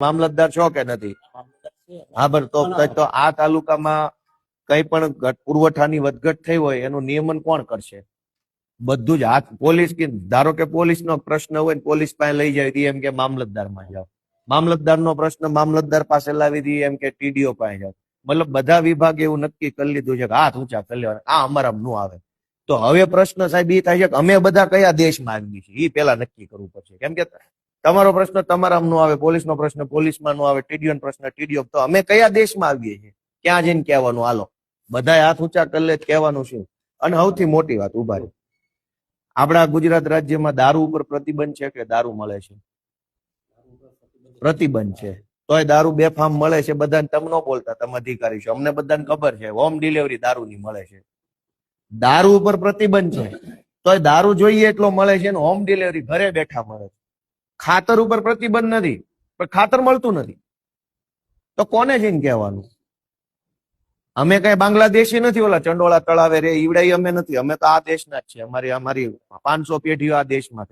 મામલતદાર છો કે નથી? હા, બરાબર. તો આ તાલુકામાં કઈ પણ પુરવઠાની વધઘટ થઈ હોય એનું નિયમન કોણ કરશે? બધું જ હાથ પોલીસ કે ધારો કે પોલીસ નો પ્રશ્ન હોય ને પોલીસ પાસે લઈ જાય એમ કે મામલતદાર માં જાઓ, મામલતદાર નો પ્રશ્ન મામલતદાર પાસે લાવી દઈએ એમ કે ટીડીઓ પાસે જાઓ. મતલબ બધા વિભાગ એવું નક્કી કરી લીધું છે કે હાથ ઊંચા કરી લેવાના, આ અમારા નું આવે. તો હવે પ્રશ્ન સાહેબ એ થાય છે કે અમે બધા કયા દેશમાં આવીએ છીએ એ પેલા નક્કી કરવું પડશે. કેમ કે તમારો પ્રશ્ન તમારા નો આવે, પોલીસનો પ્રશ્ન પોલીસમાં નો આવે, ટીડીઓ નો પ્રશ્ન ટીડીઓ. તો અમે કયા દેશમાં આવીએ છીએ? ક્યાં જઈને કહેવાનું? હાલો બધા હાથ ઊંચા કરી લે કહેવાનું શું? અને સૌથી મોટી વાત ઉભા રહી, આપણા ગુજરાત રાજ્યમાં દારૂ ઉપર પ્રતિબંધ છે કે દારૂ મળે છે? પ્રતિબંધ છે. તોય દારૂ બેફામ મળે છે. બધાને તમે ન બોલતા, તમે અધિકારી છો, અમને બધાને ખબર છે હોમ ડિલિવરી દારૂની મળે છે. દારૂ ઉપર પ્રતિબંધ છે તોય દારૂ જોઈએ એટલો મળે છે ને હોમ ડિલિવરી ઘરે બેઠા મળે છે. ખાતર ઉપર પ્રતિબંધ નથી પણ ખાતર મળતું નથી. તો કોને જઈને કહેવાનું? અમે કઈ બાંગ્લાદેશી નથી, ઓલા ચંડોળા તળાવે રે ઈવડાઈ અમે નથી. અમે તો આ દેશના જ છે. અમારી 500 પેઢીઓ આ દેશમાં